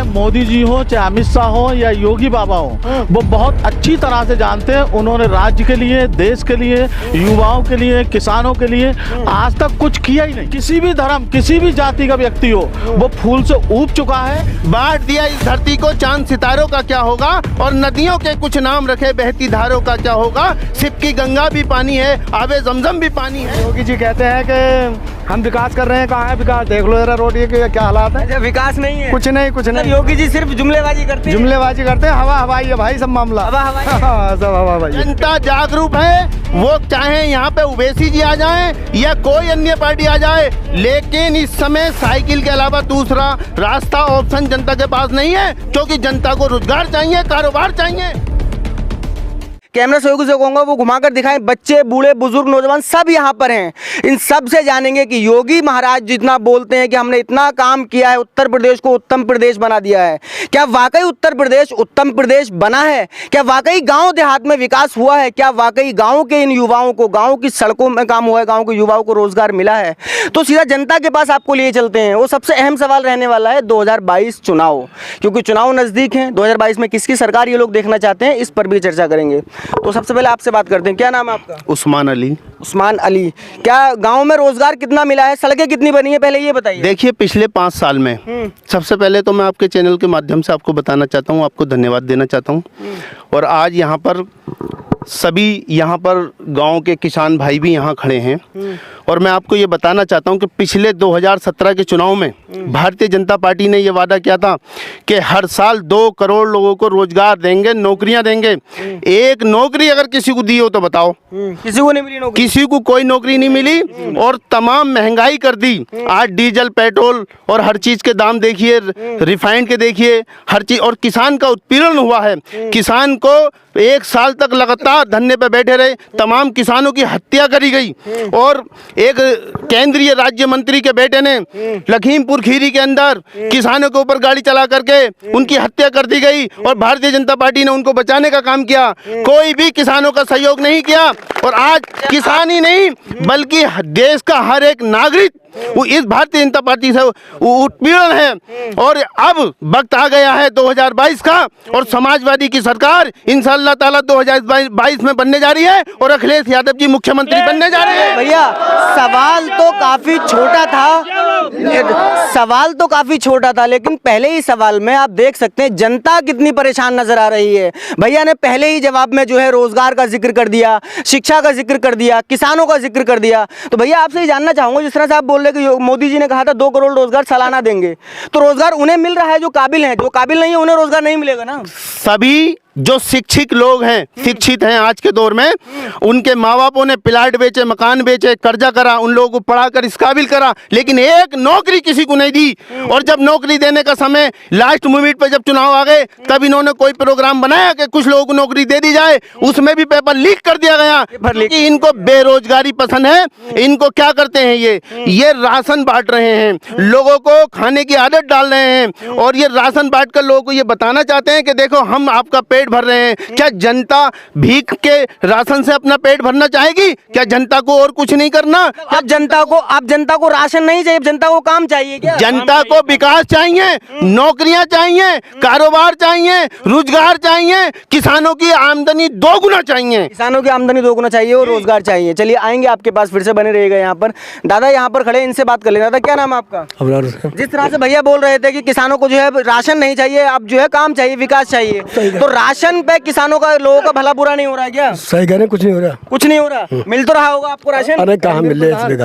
मोदी जी हो, चाहे अमित शाह हो या योगी बाबा हो, वो बहुत अच्छी तरह से जानते हैं। उन्होंने राज्य के लिए, देश के लिए, युवाओं के लिए, किसानों के लिए आज तक कुछ किया ही नहीं। किसी भी धर्म, किसी भी जाति का व्यक्ति हो, वो फूल से ऊब चुका है। बांट दिया इस धरती को, चांद सितारों का क्या होगा, और नदियों के कुछ नाम रखे बहती धारों का क्या होगा। सिपकी गंगा भी पानी है, आबे जमजम भी पानी है। योगी जी कहते हैं कि हम विकास कर रहे हैं, कहाँ है विकास? देख लो जरा रोड के क्या हालात है। विकास नहीं है, कुछ नहीं, कुछ नहीं। योगी जी सिर्फ जुमलेबाजी करते हैं। जुमलेबाजी करते हैं, हवा हवाई है भाई सब मामला। हवा हवाई हाँ, सब हवा हवाई। जनता जागरूक है, वो चाहे यहाँ पे ओवैसी जी आ जाएं या कोई अन्य पार्टी आ जाए, लेकिन इस समय साइकिल के अलावा दूसरा रास्ता, ऑप्शन जनता के पास नहीं है, क्योंकि जनता को रोजगार चाहिए, कारोबार चाहिए। कैमरा सहयोगी से कहूंगा वो घुमाकर दिखाएं। बच्चे, बूढ़े, बुजुर्ग, नौजवान सब यहाँ पर हैं। इन सब से जानेंगे कि योगी महाराज जितना बोलते हैं कि हमने इतना काम किया है, उत्तर प्रदेश को उत्तम प्रदेश बना दिया है, क्या वाकई उत्तर प्रदेश उत्तम प्रदेश बना है? क्या वाकई गांव देहात में विकास हुआ है? क्या वाकई गांव के इन युवाओं को, गांव की सड़कों में काम हुआ है, गांव के युवाओं को रोजगार मिला है? तो सीधा जनता के पास आपको लिए चलते हैं। वो सबसे अहम सवाल रहने वाला है 2022 चुनाव, क्योंकि चुनाव नजदीक हैं। 2022 में किसकी सरकार ये लोग देखना चाहते हैं, इस पर भी चर्चा करेंगे। तो सबसे पहले आपसे बात करते हैं, क्या नाम है आपका? उस्मान अली। उस्मान अली, क्या गांव में रोजगार कितना मिला है, सड़कें कितनी बनी है, पहले ये बताइए। देखिए, पिछले 5 साल में सबसे पहले तो मैं आपके चैनल के माध्यम से आपको बताना चाहता हूँ, आपको धन्यवाद देना चाहता हूँ। और आज यहाँ पर सभी यहाँ पर गांव के किसान भाई भी यहाँ खड़े हैं, और मैं आपको ये बताना चाहता हूँ कि पिछले 2017 के चुनाव में भारतीय जनता पार्टी ने ये वादा किया था कि हर साल 2 करोड़ लोगों को रोजगार देंगे, नौकरियां देंगे। एक नौकरी अगर किसी को दी हो तो बताओ? किसी को नहीं मिली नौकरी, किसी को कोई नौकरी नहीं मिली। और तमाम महंगाई कर दी। आज डीजल, पेट्रोल और हर चीज़ के दाम देखिए, रिफाइंड के देखिए, हर चीज़। और किसान का उत्पीड़न हुआ है। किसान को 1 साल तक लगातार धरने पे बैठे रहे, तमाम किसानों की हत्या करी गई। और एक केंद्रीय राज्य मंत्री के बेटे ने लखीमपुर खीरी के अंदर किसानों के ऊपर गाड़ी चला करके उनकी हत्या कर दी गई, और भारतीय जनता पार्टी ने उनको बचाने का काम किया। कोई भी किसानों का सहयोग नहीं किया। और आज किसान ही नहीं बल्कि देश का हर एक नागरिक वो इस भारतीय जनता पार्टी से उत्पीड़न है। और अब वक्त आ गया है 2022 का, और समाजवादी की सरकार इंशाअल्लाह ताला 2022 में बनने जा रही है, और अखिलेश यादव जी मुख्यमंत्री बनने जा रहे हैं। भैया सवाल तो काफी छोटा था, सवाल तो काफी छोटा था, लेकिन पहले ही सवाल में आप देख सकते हैं जनता कितनी परेशान नजर आ रही है। भैया ने पहले ही जवाब में जो है रोजगार का जिक्र कर दिया, शिक्षा का जिक्र कर दिया, किसानों का जिक्र कर दिया। तो भैया आपसे ये जानना चाहूंगा, जिस तरह से आप बोल रहे कि मोदी जी ने कहा था 2 करोड़ रोजगार सालाना देंगे, तो रोजगार उन्हें मिल रहा है जो काबिल हैं, जो काबिल नहीं है उन्हें रोजगार नहीं मिलेगा ना? सभी जो शिक्षित लोग हैं, शिक्षित हैं आज के दौर में, उनके माँ बापों ने प्लाट बेचे, मकान बेचे, कर्जा करा, उन लोगों को पढ़ाकर इस काबिल करा, लेकिन एक नौकरी किसी को नहीं दी। और जब नौकरी देने का समय लास्ट मोमेंट पे जब चुनाव आ गए, तब इन्होंने कोई प्रोग्राम बनाया कि कुछ लोगों को नौकरी दे दी जाए, उसमें भी पेपर लीक कर दिया गया कि इनको बेरोजगारी पसंद है। इनको क्या करते हैं, ये राशन बांट रहे हैं, लोगों को खाने की आदत डाल रहे हैं, और ये राशन बांट कर लोगों को ये बताना चाहते हैं कि देखो हम आपका पेट भर रहे हैं। क्या जनता भीख के राशन से अपना पेट भरना चाहेगी? क्या जनता को और कुछ नहीं करना? आप जनता को राशन नहीं चाहिए, जनता को काम चाहिए क्या? जनता को विकास चाहिए, नौकरियां चाहिए, कारोबार चाहिए, रोजगार चाहिए, किसानों की आमदनी 2 गुना चाहिए। किसानों की आमदनी 2 गुना चाहिए और रोजगार चाहिए। चलिए आएंगे आपके पास, फिर से बने रहेगा यहाँ पर। दादा यहाँ पर खड़े, इनसे बात कर लेना। दादा क्या नाम है आपका? जिस तरह से भैया बोल रहे थे कि किसानों को जो है राशन नहीं चाहिए, अब जो है काम चाहिए, विकास चाहिए, तो राशन पे किसानों का, लोगों का भला बुरा नहीं हो रहा है क्या? सही कह रहे हैं, कुछ नहीं हो रहा। कुछ नहीं हो रहा। मिल तो रहा होगा आपको राशन? अरे कहाँ मिल रहा है,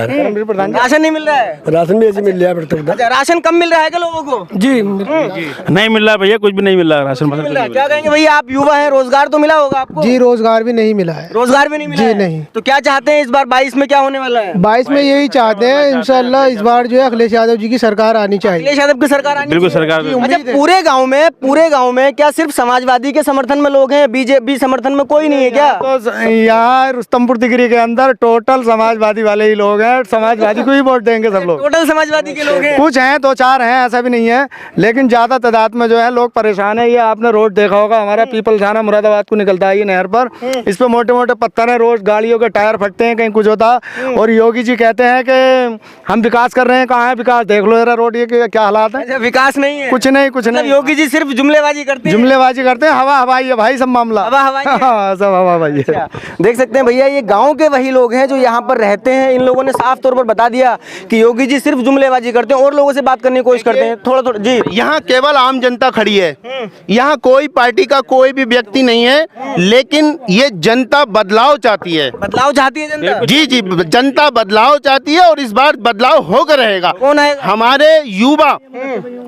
राशन नहीं मिल रहा है। राशन भी ऐसे मिल रहा है। अच्छा, राशन कम मिल रहा है क्या लोगों को? जी नहीं मिल रहा भैया, कुछ भी नहीं मिल रहा राशन। क्या कहेंगे भैया, आप युवा हैं, रोजगार तो मिला होगा आपको? जी रोजगार भी नहीं मिला है। रोजगार भी नहीं मिला जी है? नहीं। तो क्या चाहते हैं इस बार 22 में क्या होने वाला है? 22 में यही चाहते हैं इंशाल्लाह इस बार जो है अखिलेश यादव जी की सरकार आनी चाहिए। अखिलेश यादव की सरकार आनी बिल्कुल चाहिए। सरकार। अच्छा, पूरे गांव में क्या सिर्फ समाजवादी के समर्थन में लोग हैं, बीजेपी समर्थन में कोई नहीं है क्या? तो यहाँ रुस्तमपुर तिगरी के अंदर टोटल समाजवादी वाले ही लोग हैं, समाजवादी को ही वोट देंगे सब लोग। टोटल समाजवादी के लोग हैं? कुछ हैं, दो चार हैं, ऐसा भी नहीं है, लेकिन ज्यादा तादाद में जो है लोग परेशान है। ये आपने रोड देखा होगा, हमारा पीपल थाना मुरादाबाद को निकलता है ये नहर पर, इस पे मोटे मोटे पत्थर है, रोज गाड़ियों के टायर फटते हैं, कहीं कुछ होता। और योगी जी कहते हैं कि हम विकास कर रहे हैं, कहाँ है विकास, देख लो जरा रोड ये क्या हालात है। अच्छा, विकास नहीं है? कुछ नहीं, कुछ नहीं। योगी जी सिर्फ जुमलेबाजी करते हैं? जुमलेबाजी करते हैं, हवा हवाई है भाई सब मामला, हवा हवाई है। हाँ, सब हवा हवाई है। देख सकते हैं भैया, ये गांव के वही लोग हैं जो यहाँ पर रहते हैं। इन लोगों ने साफ तौर पर बता दिया कि योगी जी सिर्फ जुमलेबाजी करते हैं और लोगों से बात करने की कोशिश करते हैं। थोड़ा थोड़ा जी, यहाँ केवल आम जनता खड़ी है, यहाँ कोई पार्टी का कोई भी व्यक्ति नहीं है, लेकिन ये जनता बदलाव चाहती है। बदलाव चाहती है जनता? जी जी, जनता बदलाव चाहती है और इस बार बदलाव होकर रहेगा। कौन है? हमारे युवा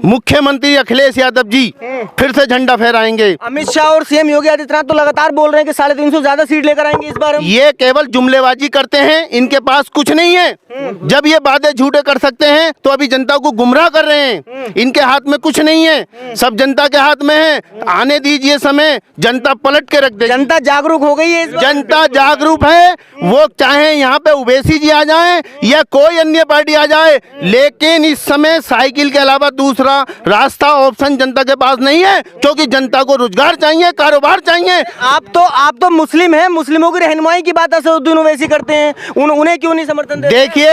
मुख्यमंत्री अखिलेश यादव जी फिर से झंडा फहराएंगे। अमित शाह और सीएम योगी आदित्यनाथ तो लगातार बोल रहे हैं कि 350 ज्यादा सीट लेकर आएंगे इस बार हम। ये केवल जुमलेबाजी करते हैं, इनके पास कुछ नहीं है। जब ये वादे झूठे कर सकते हैं तो अभी जनता को गुमराह कर रहे हैं। इनके हाथ में कुछ नहीं है, सब जनता के हाथ में है। आने दीजिए समय, जनता पलट के रख देगी। जनता जागरूक हो गई है इस बार? जनता जागरूक है, वो चाहे यहाँ पे उवैसी जी आ जाएं या कोई अन्य पार्टी आ जाए, लेकिन इस समय साइकिल के अलावा दूसरा रास्ता ऑप्शन जनता के पास नहीं है, क्योंकि जनता को रोजगार चाहिए, कारोबार चाहिए। आप तो मुस्लिम हैं, मुस्लिमों की रहनुमाई की बात असदुद्दीन ओवैसी करते हैं, उन्हें क्यों नहीं समर्थन देते? देखिए,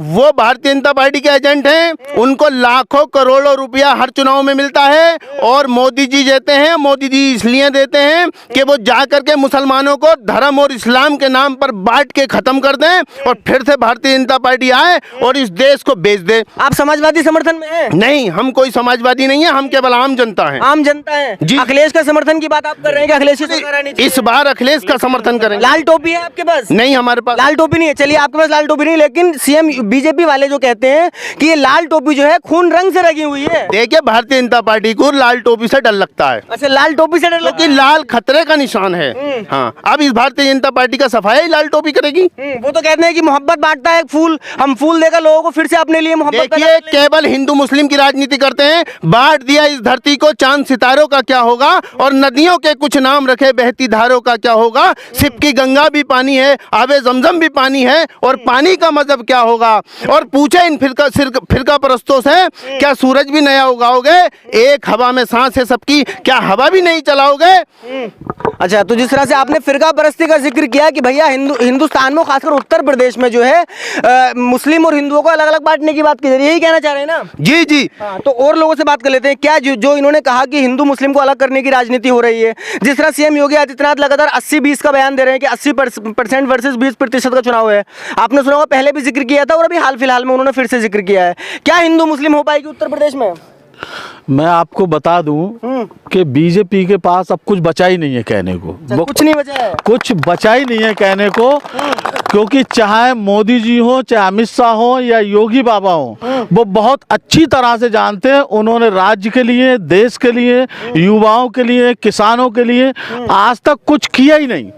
वो भारतीय जनता पार्टी के एजेंट हैं, उनको लाखों करोड़ों रुपया हर चुनाव में मिलता है और मोदी जी देते हैं। मोदी जी इसलिए देते हैं कि वो जाकर के मुसलमानों को धर्म और इस्लाम के नाम पर बांट के खत्म कर दें और फिर से भारतीय जनता पार्टी आए और इस देश को बेच दे। आप समाजवादी समर्थन में हैं? नहीं, हम कोई समाजवादी नहीं है, हम केवल आम जनता है। आम जनता है जी। अखिलेश का समर्थन की बात आप कर रहे हैं कि अखिलेश की सरकार आनी चाहिए? इस बार अखिलेश का समर्थन करें। लाल टोपी है आपके पास? नहीं, हमारे पास लाल टोपी नहीं है। चलिए, आपके पास लाल टोपी नहीं, लेकिन सीएम बीजेपी वाले जो कहते हैं कि ये लाल टोपी जो है खून रंग से रंगी हुई है। देखिए, भारतीय जनता पार्टी को लाल टोपी से डर लगता है। अच्छा, लाल टोपी से डर लगता क्योंकि लाल खतरे का निशान है। हाँ, अब इस भारतीय जनता पार्टी का सफाई लाल टोपी करेगी। वो तो कहते हैं कि मोहब्बत बांटता है फूल, हम फूल देकर लोगों को फिर से अपने लिए मोहब्बत देखिए, पैदा कर लें। केवल हिंदू मुस्लिम की राजनीति करते हैं। बांट दिया इस धरती को, चांद सितारों का क्या होगा, और नदियों के कुछ नाम रखे बहती धारों का क्या होगा। सिप की गंगा भी पानी है, आबे जमजम भी पानी है, और पानी का मजहब क्या होगा। और पूछे इन फिरका परस्तों से, क्या सूरज भी नया उगाओगे? एक हवा में सांस है सबकी, क्या हवा भी नहीं चलाओगे? अच्छा, तो जिस तरह से आपने फिरका परस्ती का जिक्र किया कि भैया हिंदुस्तान में, खासकर उत्तर प्रदेश में जो है मुस्लिम और हिंदुओं को अलग अलग बांटने की बात की जा रही है, यही कहना चाह रहे हैं ना? जी जी। हाँ, तो और लोगों से बात कर लेते हैं। क्या जो इन्होंने कहा कि हिंदू मुस्लिम को अलग करने की राजनीति हो रही है, जिस तरह सीएम योगी आदित्यनाथ लगातार 80-20 का बयान दे रहे हैं कि 80% वर्सेस 20% का चुनाव है। आपने सुना होगा, पहले भी जिक्र किया था और अभी हाल फिलहाल में उन्होंने फिर से जिक्र किया है। क्या हिंदू मुस्लिम हो पाएगी उत्तर प्रदेश में? मैं आपको बता दूं कि बीजेपी के पास अब कुछ बचा ही नहीं है कहने को। वो कुछ नहीं बचा है? कुछ बचा ही नहीं है कहने को, क्योंकि चाहे मोदी जी हो, चाहे अमित शाह हो या योगी बाबा हो, वो बहुत अच्छी तरह से जानते हैं उन्होंने राज्य के लिए, देश के लिए, युवाओं के लिए, किसानों के लिए आज तक कुछ किया ही नहीं।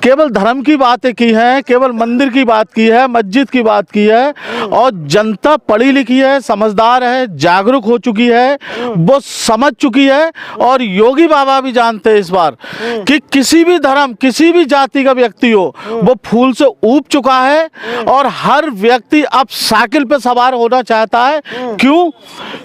केवल धर्म की बातें की है, केवल मंदिर की बात की है, मस्जिद की बात की है। और जनता पढ़ी लिखी है, समझदार है, जागरूक हो चुकी है, वो समझ चुकी है। और योगी बाबा भी जानते हैं इस बार कि किसी भी धर्म, किसी भी जाति का व्यक्ति हो, वो फूल से ऊब चुका है। और हर व्यक्ति अब साइकिल पे सवार होना चाहता है। क्यों?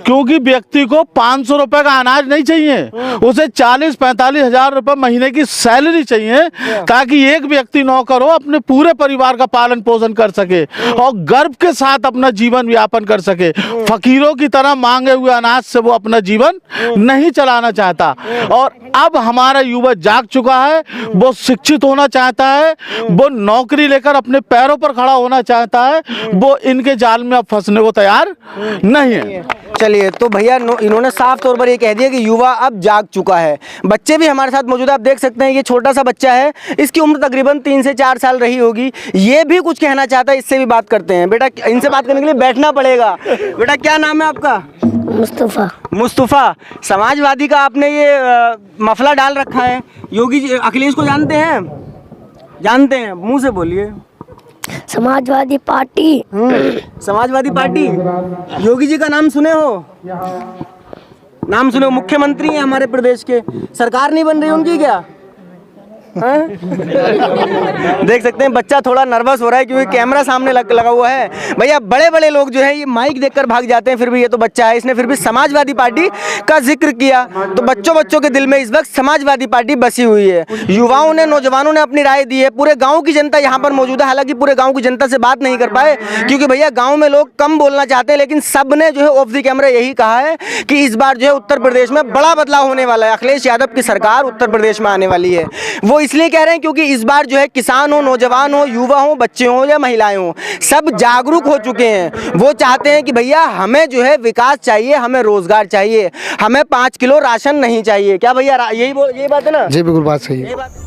क्योंकि व्यक्ति को 500 रुपए का अनाज नहीं चाहिए, उसे 40-45 हजार रुपए महीने की सैलरी चाहिए, ताकि एक व्यक्ति नौकर हो, अपने पूरे परिवार का पालन पोषण कर सके और गर्व के साथ अपना जीवन यापन कर सके। फकीरों की तरह मांगे हुए अनाज से वो अपना जीवन नहीं चलाना चाहता। और अब हमारा युवा जाग चुका है, वो शिक्षित होना चाहता है, वो नौकरी लेकर अपने पैरों पर खड़ा होना चाहता है, वो इनके जाल में अब फंसने को तैयार नहीं है। चलिए, तो भैया इन्होंने साफ तौर पर ये कह दिया कि युवा अब जाग चुका है। बच्चे भी हमारे साथ मौजूद है, आप देख सकते हैं ये छोटा सा बच्चा है, इसकी उम्र तकरीबन 3 से 4 साल रही होगी। ये भी कुछ कहना चाहता है, इससे भी बात करते हैं। बेटा, इनसे बात करने के लिए बैठना पड़ेगा। बेटा, क्या नाम है आपका? मुस्तफा। समाजवादी का आपने ये मफला डाल रखा है। योगी जी, अखिलेश को जानते हैं? जानते हैं, मुंह से बोलिए। समाजवादी पार्टी। समाजवादी पार्टी। योगी जी का नाम सुने हो? नाम सुने, मुख्यमंत्री हैं हमारे प्रदेश के, सरकार नहीं बन रही उनकी क्या? हैं? देख सकते हैं बच्चा थोड़ा नर्वस हो रहा है क्योंकि कैमरा सामने लगा हुआ है। भैया बड़े बड़े लोग जो है ये माइक देखकर भाग जाते हैं, फिर भी ये तो बच्चा है, इसने फिर भी समाजवादी पार्टी का जिक्र किया। तो बच्चों के दिल में इस वक्त समाजवादी पार्टी बसी हुई है। युवाओं ने, नौजवानों ने अपनी राय दी है। पूरे गाँव की जनता यहाँ पर मौजूद है, हालांकि पूरे गाँव की जनता से बात नहीं कर पाए क्योंकि भैया गाँव में लोग कम बोलना चाहते हैं, लेकिन सब ने जो है ऑफ द कैमरा यही कहा है कि इस बार जो है उत्तर प्रदेश में बड़ा बदलाव होने वाला है। अखिलेश यादव की सरकार उत्तर प्रदेश में आने वाली है। वो इसलिए कह रहे हैं क्योंकि इस बार जो है किसान हो, नौजवान हो, युवा हो, बच्चे हो या महिलाएं हो, सब जागरूक हो चुके हैं। वो चाहते हैं कि भैया हमें जो है विकास चाहिए, हमें रोजगार चाहिए, हमें 5 किलो राशन नहीं चाहिए। क्या भैया यही बात है ना? जी बिल्कुल बात सही है। यही बात